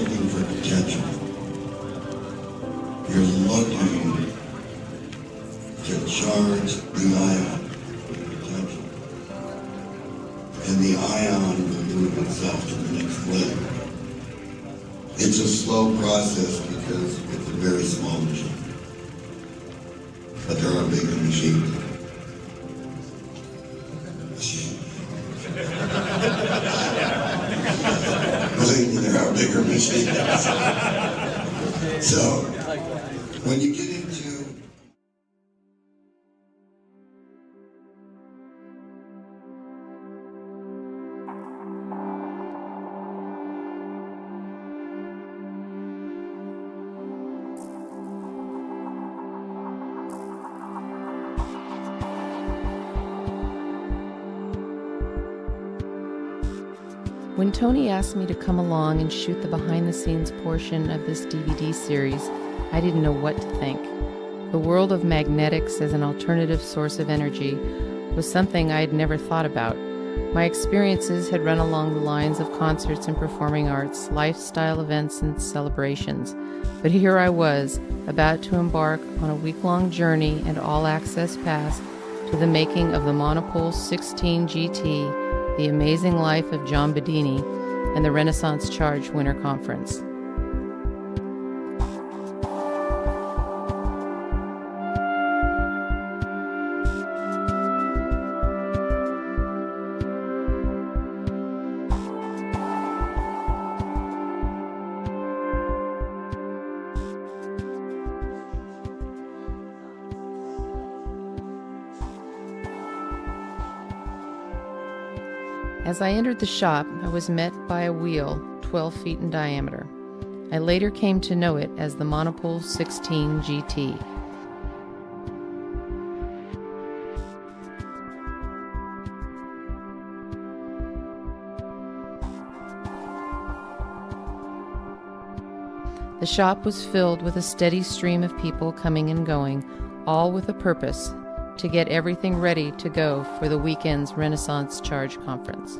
looking for potential. You're looking to charge the ion with potential. And the ion will move itself to the next level. It's a slow process because it's a very small machine. But there are bigger machines. Believe me, there are bigger machines. So, when you get into When Tony asked me to come along and shoot the behind-the-scenes portion of this DVD series, I didn't know what to think. The world of magnetics as an alternative source of energy was something I had never thought about. My experiences had run along the lines of concerts and performing arts, lifestyle events and celebrations. But here I was, about to embark on a week-long journey and all-access pass to the making of the Monopole 16 GT, The Amazing Life of John Bedini, and the Renaissance Charge Winter Conference. As I entered the shop, I was met by a wheel 12 feet in diameter. I later came to know it as the Monopole 16 GT. The shop was filled with a steady stream of people coming and going, all with a purpose: to get everything ready to go for the weekend's Renaissance Charge Conference.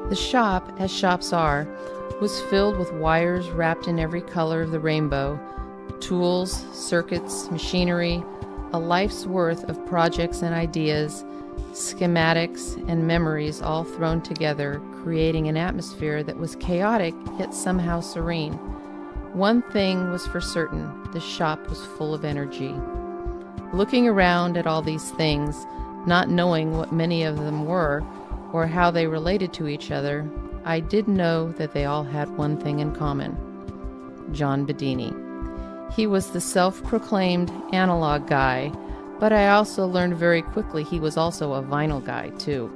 The shop, as shops are, was filled with wires wrapped in every color of the rainbow, tools, circuits, machinery, a life's worth of projects and ideas, schematics and memories all thrown together, creating an atmosphere that was chaotic yet somehow serene. One thing was for certain: the shop was full of energy. Looking around at all these things, not knowing what many of them were or how they related to each other, I did know that they all had one thing in common: John Bedini. He was the self-proclaimed analog guy, but I also learned very quickly he was also a vinyl guy, too.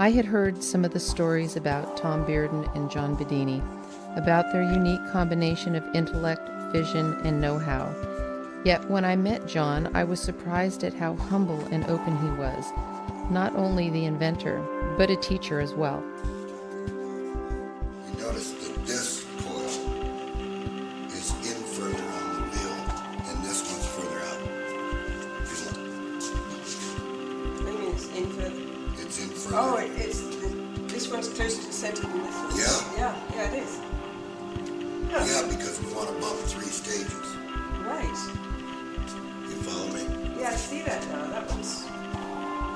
I had heard some of the stories about Tom Bearden and John Bedini, about their unique combination of intellect, vision, and know-how. Yet when I met John, I was surprised at how humble and open he was, not only the inventor, but a teacher as well. You notice that this coil is in further on the wheel, and this one's further out. What do you mean it's in further? It's in further. Oh, this one's closer to the center than this one. Yeah. Yeah, it is. Yeah, because we want to bump 3 stages. Right. You follow me? Yeah, I see that now. That one's,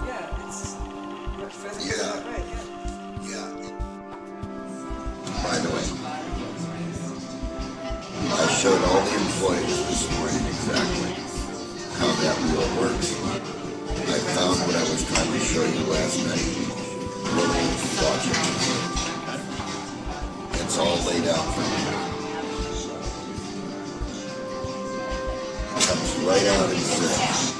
yeah, it's much further to that right, Yeah. By the way, I showed all the employees this morning exactly how that wheel works. I found what I was trying to show you last night. Really watching. It's all laid out for you. It comes right out in 6.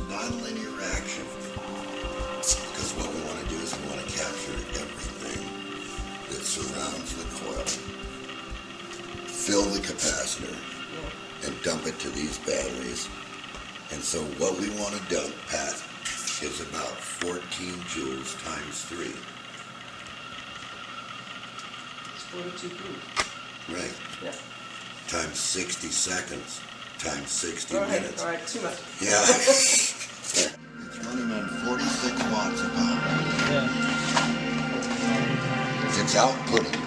Non-linear action, because what we want to do is we want to capture everything that surrounds the coil, fill the capacitor, and dump it to these batteries. And so what we want to dump, Pat, is about 14 joules times 3. It's 42 joules. Right. Yeah. Times 60 seconds, times 60 Go ahead. minutes. All right, too much. Yeah. It's running on 46 watts of power. Yeah. It's outputting.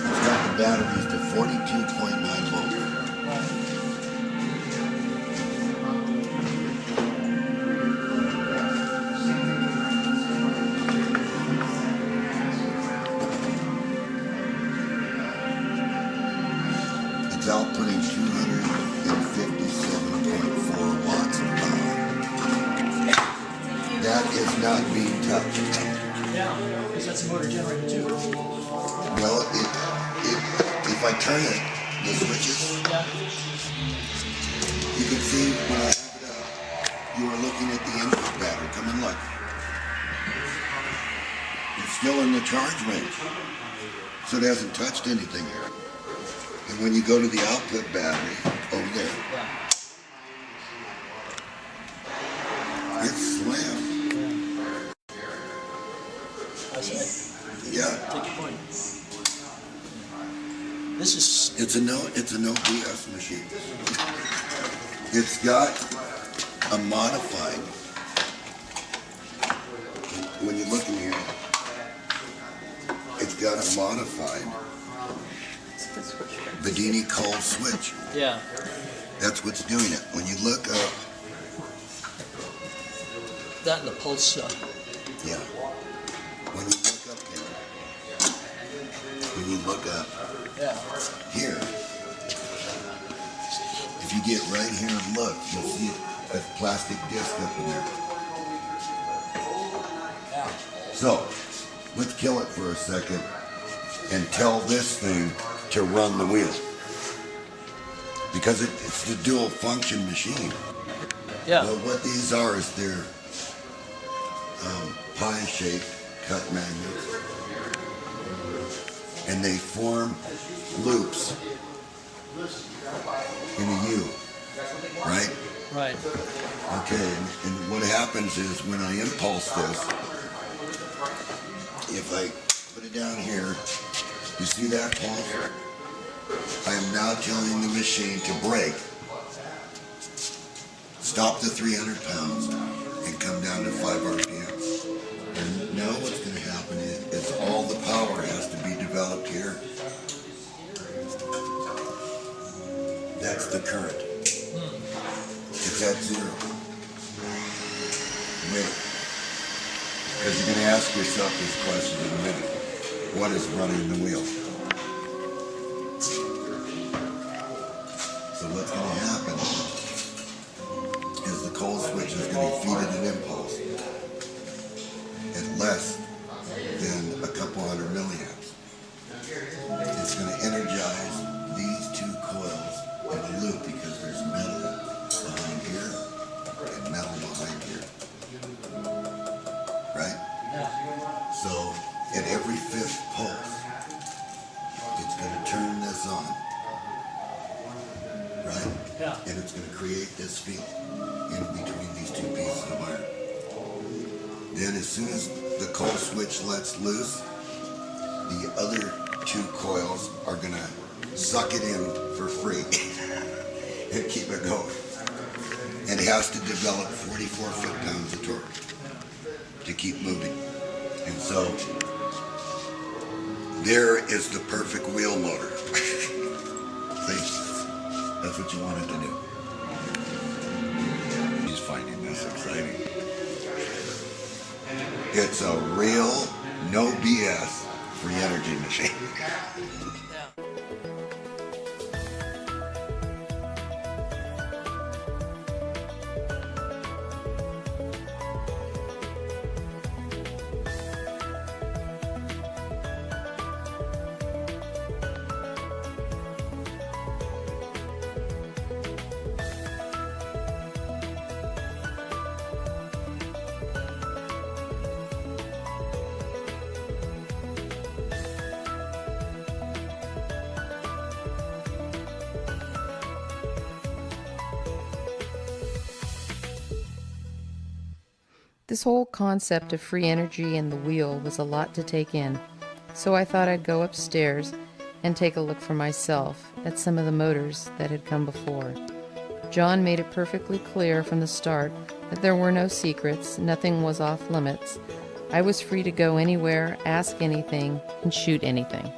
It's got the batteries to 42.9 volts. It's outputting 257.4 watts of power. That is not being touched. Yeah, because that's a motor generator too. Well, if I turn it, the switches, Yeah. you can see when I have it up, you are looking at the input battery. Come and look. It's still in the charge range, so it hasn't touched anything here. And when you go to the output battery, over there, it's slammed. That's it. Yeah. Take your point. This is. It's a no BS machine. It's got a modified. When you look in here, it's got a modified Bedini coal switch. Yeah. That's what's doing it. When you look up, That and the pulse. yeah. When you look up here, when you look up Yeah. here, if you get right here and look, you'll see a plastic disc up in there. Yeah. So, let's kill it for a second and tell this thing to run the wheel. Because it's the dual function machine. Yeah. Well, what these are is they're pie-shaped cut magnets. And they form loops in a U, right? Right. Okay, and what happens is when I impulse this, if I put it down here, you see that pulse? I am now telling the machine to brake, stop the 300 pounds, and come down to 5 RPM. And now what's going to happen is all the power has to be developed here. That's the current. It's at 0. Wait. Because you're going to ask yourself this question in a minute. What is running the wheel? So what's going to happen is the coal switch is going to be feeding an impulse at less than a couple hundred milliamps. It's going to energize these two coils in a loop because there's metal behind here and metal behind here. Right? So at every 5th pulse, it's going to turn this on. Right? Yeah. And it's going to create this feel in between these two pieces of iron. Then as soon as the coal switch lets loose, the other two coils are going to suck it in for free and keep it going. And it has to develop 44 foot-pounds of torque to keep moving. And so there is the perfect wheel motor. See? That's what you wanted to do. He's finding this exciting. It's a real, no BS, free energy machine. This whole concept of free energy and the wheel was a lot to take in, so I thought I'd go upstairs and take a look for myself at some of the motors that had come before. John made it perfectly clear from the start that there were no secrets, nothing was off limits. I was free to go anywhere, ask anything, and shoot anything.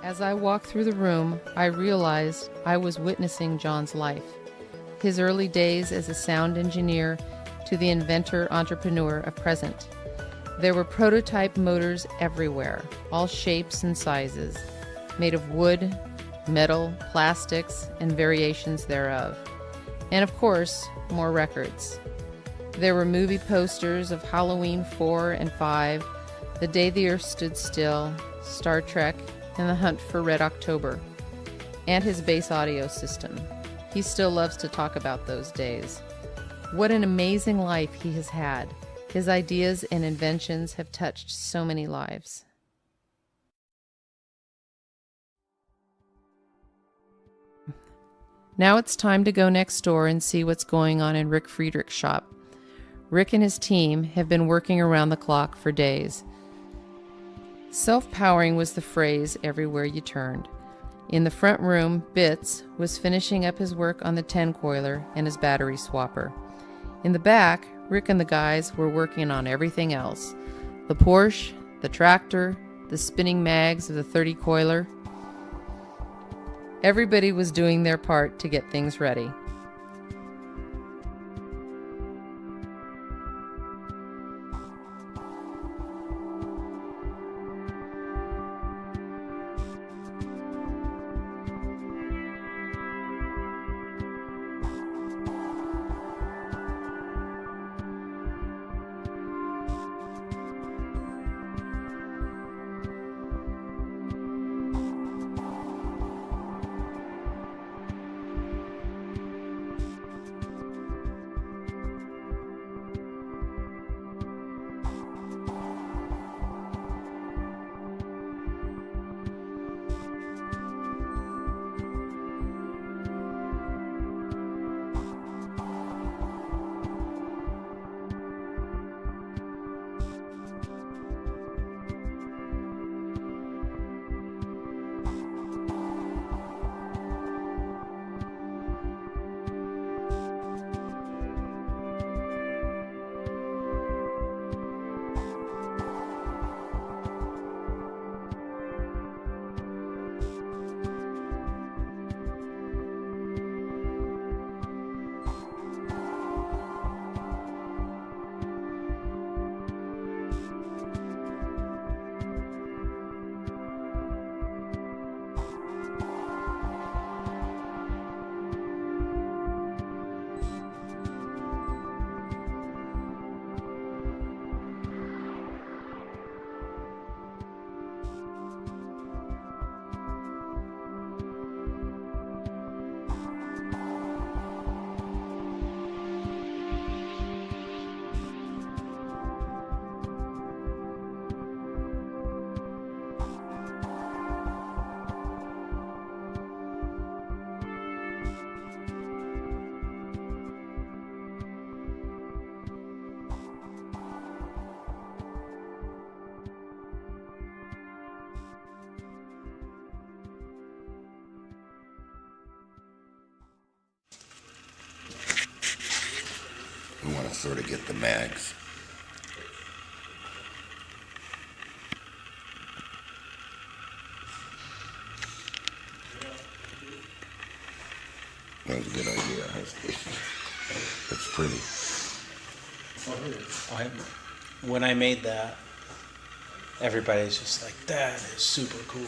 As I walked through the room, I realized I was witnessing John's life. His early days as a sound engineer to the inventor-entrepreneur of present. There were prototype motors everywhere, all shapes and sizes, made of wood, metal, plastics, and variations thereof. And of course, more records. There were movie posters of Halloween 4 and 5, The Day the Earth Stood Still, Star Trek, and The Hunt for Red October, and his bass audio system. He still loves to talk about those days. What an amazing life he has had. His ideas and inventions have touched so many lives. Now it's time to go next door and see what's going on in Rick Friedrich's shop. Rick and his team have been working around the clock for days. Self-powering was the phrase everywhere you turned. In the front room, Bitz was finishing up his work on the 10-coiler and his battery swapper. In the back, Rick and the guys were working on everything else. The Porsche, the tractor, the spinning mags of the 30-coiler. Everybody was doing their part to get things ready. We want to sort of get the mags. That was a good idea. It's pretty. When I made that, everybody's just like, that is super cool.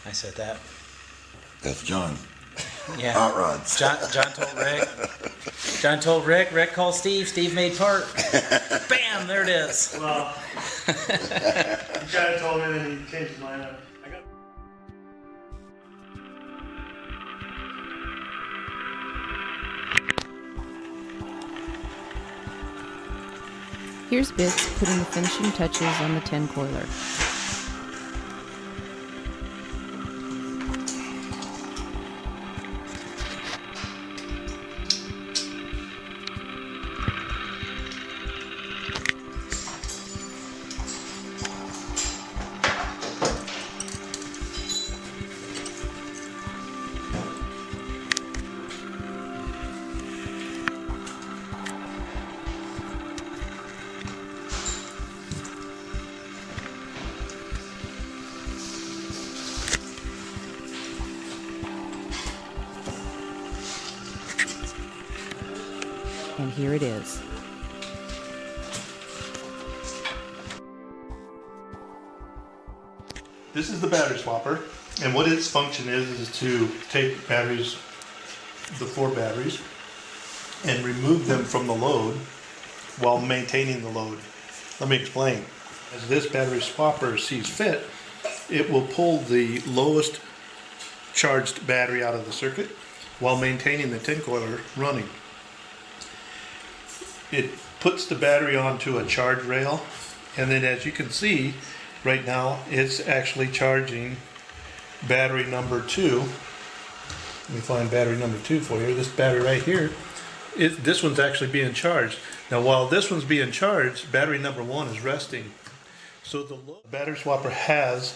I said that. That's John. Yeah. Hot rods. John told Rick. John told Rick. Rick called Steve. Steve made part. Bam! There it is. Well, he kind of told me, then he changed his mind. I got. Here's Bitz putting the finishing touches on the 10-coiler. And here it is. This is the battery swapper, and what its function is to take batteries, the 4 batteries, and remove them from the load while maintaining the load. Let me explain. As this battery swapper sees fit, it will pull the lowest charged battery out of the circuit while maintaining the 10-coiler running. It puts the battery onto a charge rail, and then as you can see right now, it's actually charging battery number 2. Let me find battery number 2 for you. This battery right here, this one's actually being charged. Now while this one's being charged, battery number 1 is resting. So the battery swapper has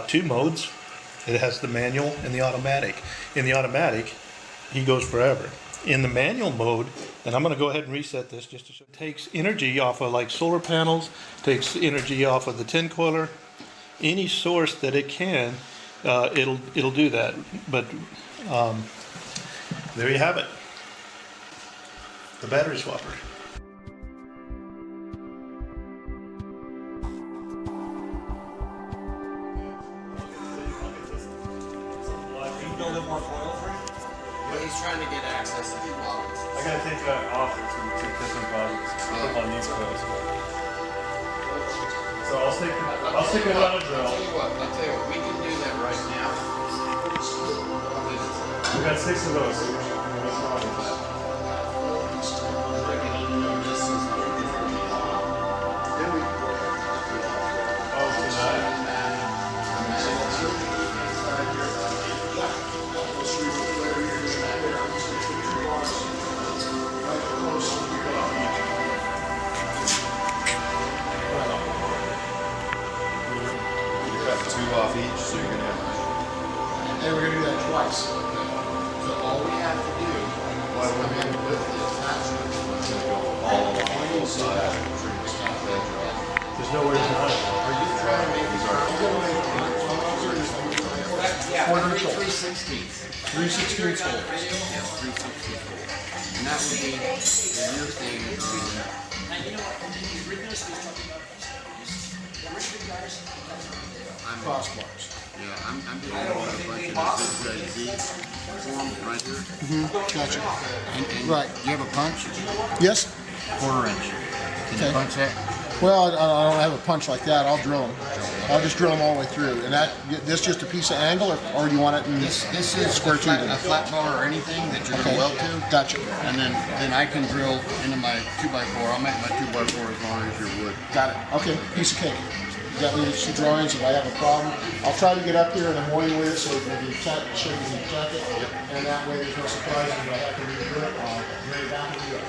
2 modes. It has the manual and the automatic. In the automatic, he goes forever. In the manual mode, and I'm going to go ahead and reset this just to show, it takes energy off of like solar panels, takes energy off of the 10 coiler, any source that it can, it'll do that. But there you have it, the battery swapper. He's trying to get access to the closets. I gotta take that off to different closets on these clothes. So I'll stick it on a drill. I'll tell you what, we can do that right now. We got 6 of those. So what's wrong with that? Oh, tonight? Off each, so you're gonna have. And we're gonna do that twice. So all we have to do is come in with the attachment. All along both sides. There's nowhere to hide. Are you trying to make these? Yeah, 3/16. 3/16 holes. Yeah, 3/16 holes. And that would be your thing. Crossbars. Yeah, I'm doing a bunch of Z form right here. Gotcha. And Right. Do you have a punch? Yes? 1/4 inch. Can you punch that? Well, I don't have a punch like that. I'll drill them. I'll just drill them all the way through. And this just a piece of angle, or do you want it in This is square a flat bar or anything that you're Okay. going to weld to. Gotcha. And then I can drill into my 2x4. I'll make my 2x4 as long as your wood. Got it. Okay, piece of cake. You got me some drawings if I have a problem. I'll try to get up here in the morning with it so we can check it, and that way there's no surprises. If I have to redo it, I'll bring it back and do it.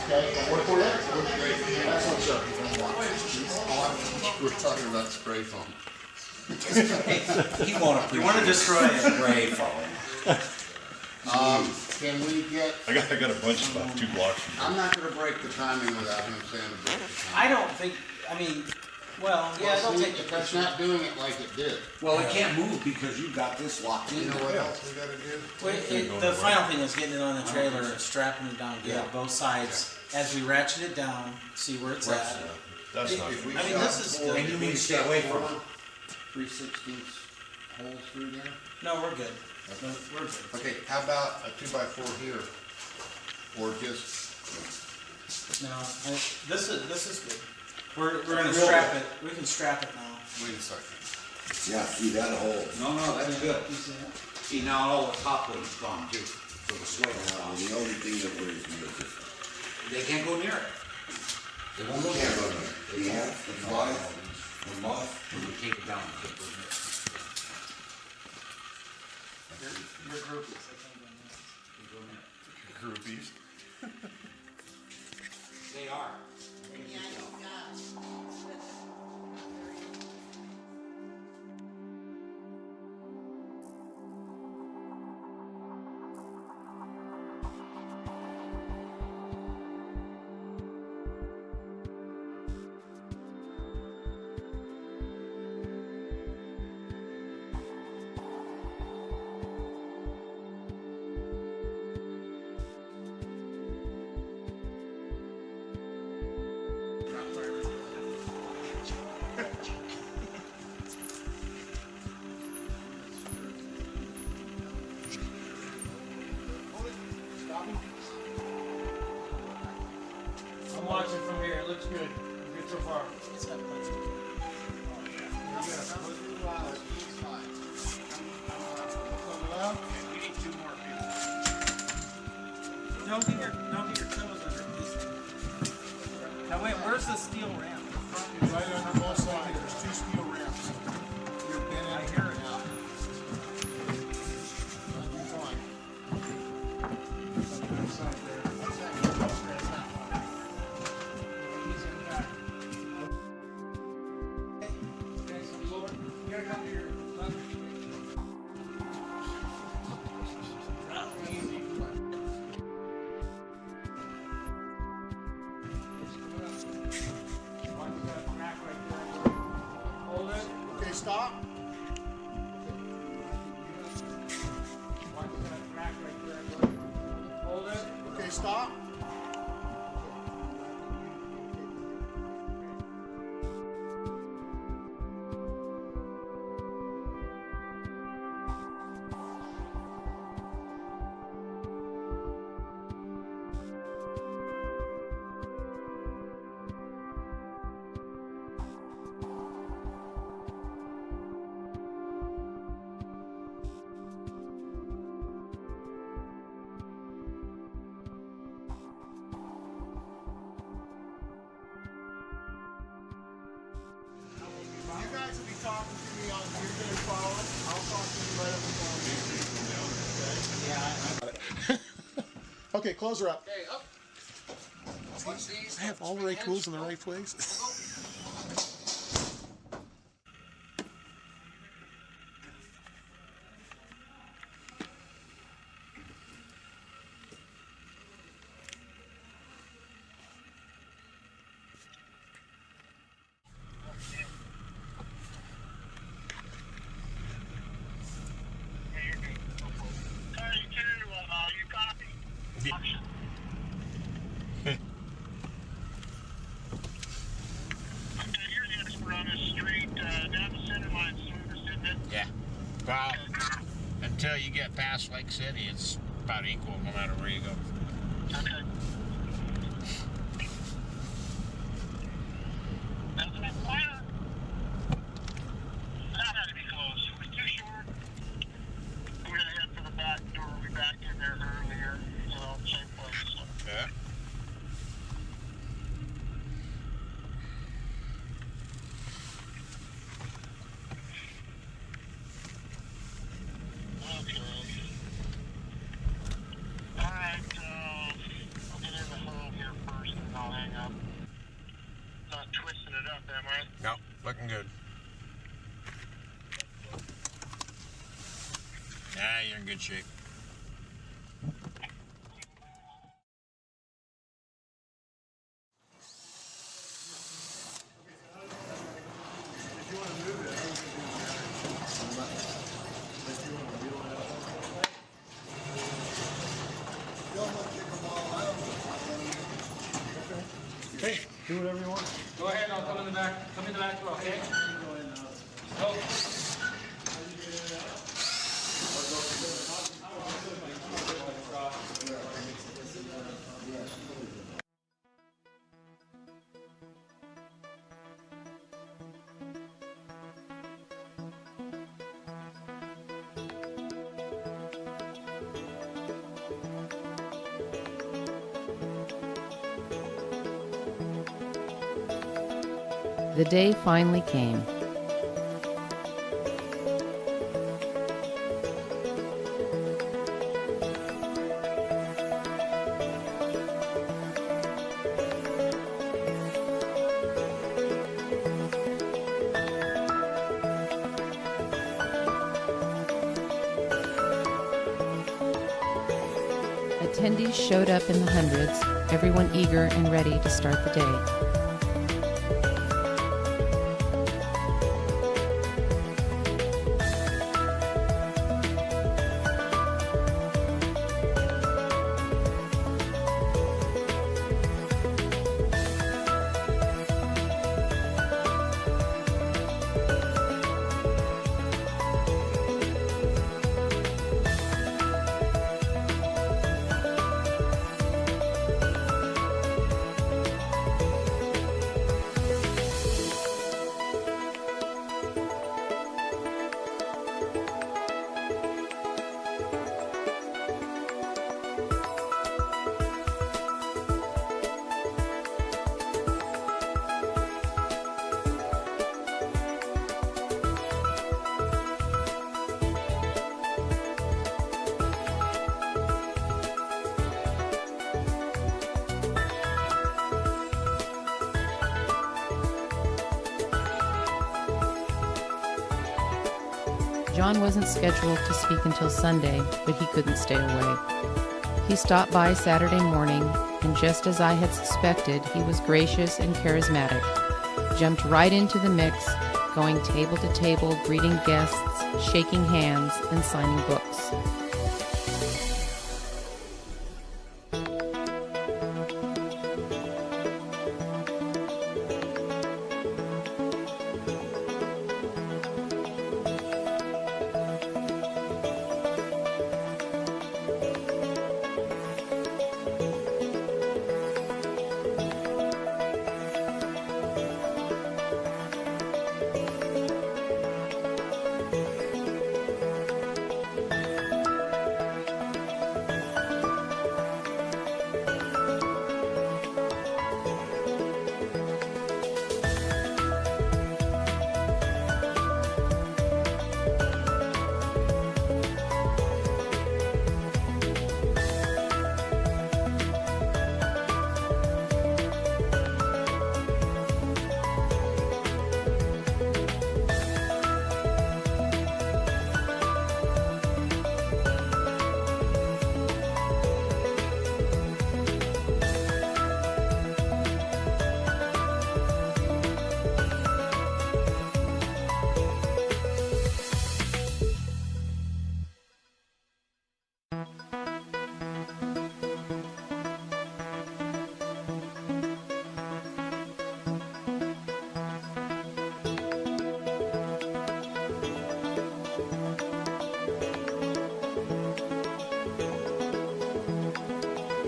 Okay, but work for that? That's what's up. We're talking about spray foam. You want to destroy it. Spray foam. Can we get? I got a bunch of about 2 blocks. I'm not going to break the timing without him saying to break the timing. I don't think. I mean, well, yeah, Well, don't see, take the if it's not doing it like it did. Well, it can't move because you got this locked in. You know what else we got to do? The final thing is getting it on the trailer and strapping it down, get it both sides. As we ratchet it down, see where it's at. That's not. I mean, this is good. And you need to stay away from it. 3/16 holes through there. No, we're good. No, we're good. Okay, how about a 2x4 here, or just? No, this is good. We're gonna strap it. We can strap it now. Wait a second. Yeah, see that hole? No, that's good. You see that? See, now all the top of it's gone too. So the sway is Now, gone. the only thing that worries me is this. They can't go near it. They won't go near Can't it. run it. The ant, the fly, the moth. When we take it down, it can't go near it. Your groupies. Can't go near it. Groupies. They are. I'm watching from here. It looks good. Good so far. It's got punch. We need 2 more people. Don't get your toes under this. Now wait, where's the steel ramp? Right on both sides, there's 2 steel ramps. You're bending. I hear it. Now. You're fine. Side there. stop. Hold it. Okay, stop. You guys will be talking to me on you're going to follow it. I'll talk to you right up the phone. Okay, close her up. Okay, up. I have all the right tools in the right place. Yeah. Well, until you get past Lake City, it's about equal no matter where you go. Okay. Nothing up fire. That had to be close. It was too short. We're gonna head for the back door. We backed in there earlier. Same place. So. Yeah. Okay. Alright, I'll get in the hole here first and I'll hang up. Not twisting it up, am I? No, looking good. Yeah, you're in good shape. Hey, do whatever you want. Go ahead, I'll come in the back. Come in the back door, okay? Go. The day finally came. Attendees showed up in the hundreds, everyone eager and ready to start the day. John wasn't scheduled to speak until Sunday, but he couldn't stay away. He stopped by Saturday morning, and just as I had suspected, he was gracious and charismatic. Jumped right into the mix, going table to table, greeting guests, shaking hands, and signing books.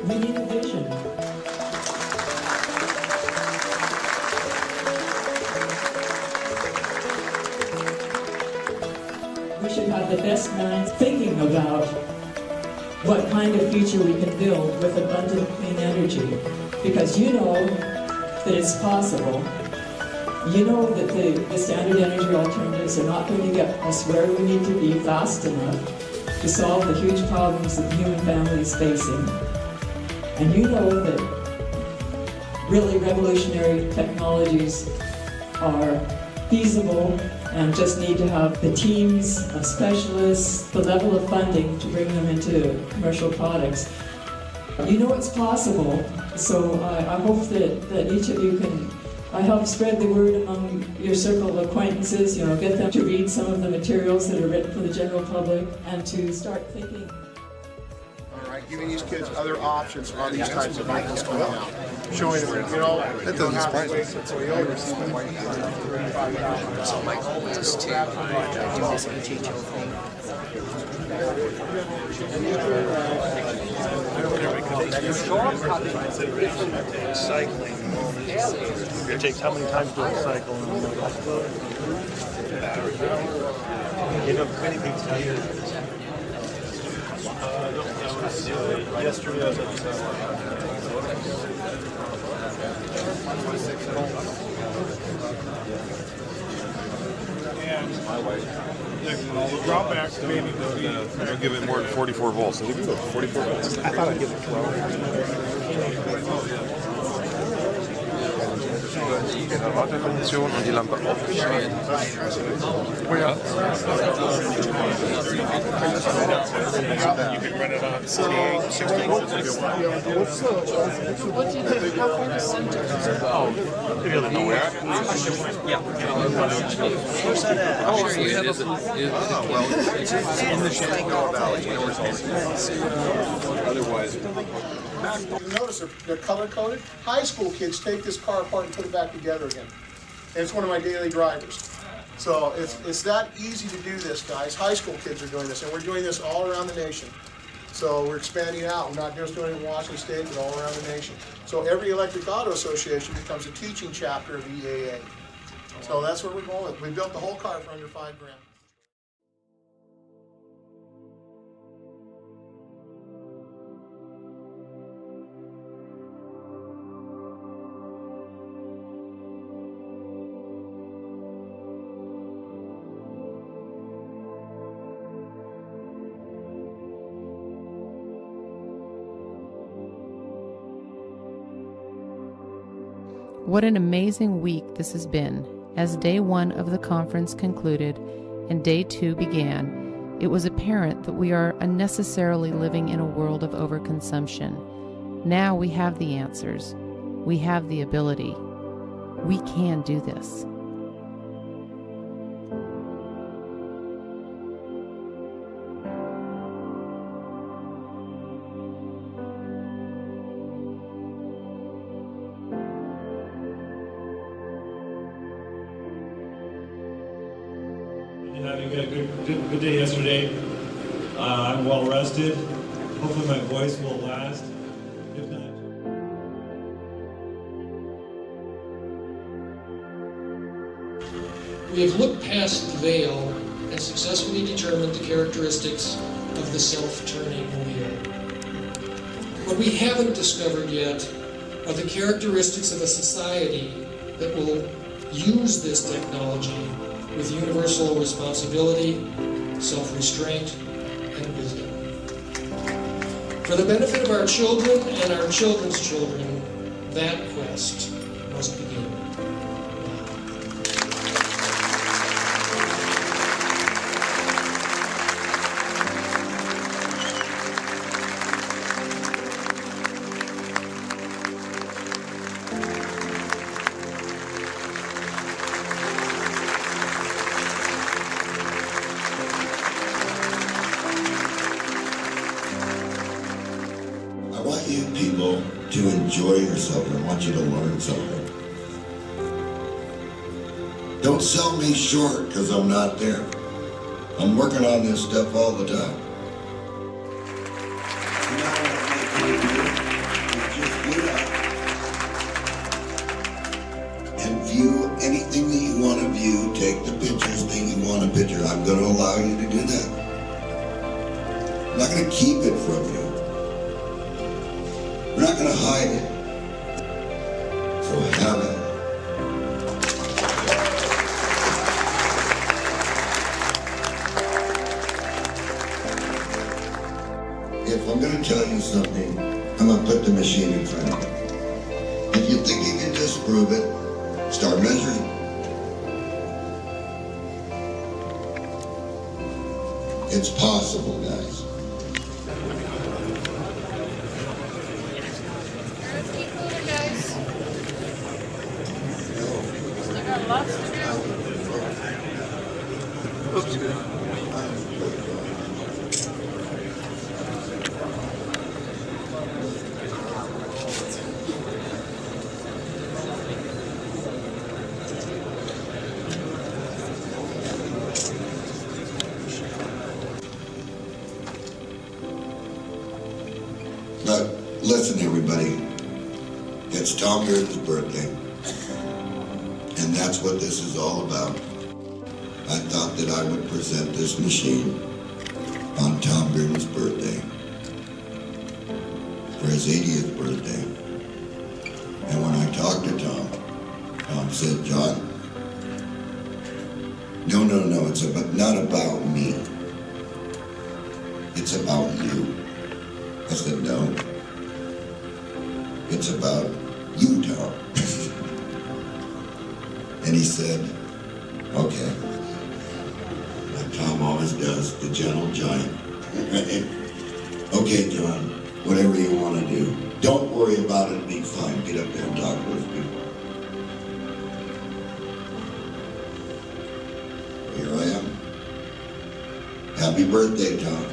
We need a vision. We should have the best minds thinking about what kind of future we can build with abundant clean energy. Because you know that it's possible. You know that the standard energy alternatives are not going to get us where we need to be fast enough to solve the huge problems that the human family is facing. And you know that really revolutionary technologies are feasible and just need to have the teams of specialists, the level of funding to bring them into commercial products. You know it's possible, so I hope that each of you can help spread the word among your circle of acquaintances, get them to read some of the materials that are written for the general public and to start thinking. Giving these kids other options on these types of vehicles coming out. Showing them, that doesn't surprise me. So my goal is to do this HHO thing. Cycling. It takes how many times to cycle? Many things tell you. Yesterday I was The drawback maybe would be I'll give it more than 44 volts. I'll give you 44 volts. I thought I'd give it 12. Kondition und die Lampe aufgeschaltet. Oh ja. You can run it on 60 What do you think? How far is center? Oh, you really know where? Yeah. Where's that at? Oh, so you have well, it's in the Shenandoah Valley. You know where it's all otherwise. You notice they're color-coded. High school kids take this car apart and put it back together again. And it's one of my daily drivers. So it's that easy to do this, guys. High school kids are doing this, and we're doing this all around the nation. So we're expanding out. We're not just doing it in Washington State, but all around the nation. So every electric auto association becomes a teaching chapter of EAA. So that's where we're going. We built the whole car for under $5,000. What an amazing week this has been. As day one of the conference concluded and day two began, it was apparent that we are unnecessarily living in a world of overconsumption. Now we have the answers. We have the ability. We can do this. Having a good day yesterday. I'm well rested. Hopefully my voice will last. If not, we have looked past the veil and successfully determined the characteristics of the self-turning wheel. What we haven't discovered yet are the characteristics of a society that will use this technology with universal responsibility, self-restraint, and wisdom. For the benefit of our children and our children's children, that quest must begin. I want you people to enjoy yourself, and I want you to learn something. Don't sell me short because I'm not there. I'm working on this stuff all the time. And view anything that you want to view, take the pictures that you want to picture. I'm going to allow you to do that. I'm not going to keep it from you. We're not going to hide it. So have it. If I'm going to tell you something, I'm going to put the machine in front of you. If you think you can disprove it, start measuring. It's possible, guys. Lots to do. Oops. But listen, everybody, it's Tom Beard's birthday. And that's what this is all about. I thought that I would present this machine on Tom Bearden's birthday, for his 80th birthday. And when I talked to Tom, Tom said, John, no, it's not about me. It's about you. I said, no. It's about you, Tom. And he said, okay. Like Tom always does, the gentle giant. Okay, John, whatever you want to do. Don't worry about it, be fine. Get up there and talk to those people. Here I am. Happy birthday, Tom.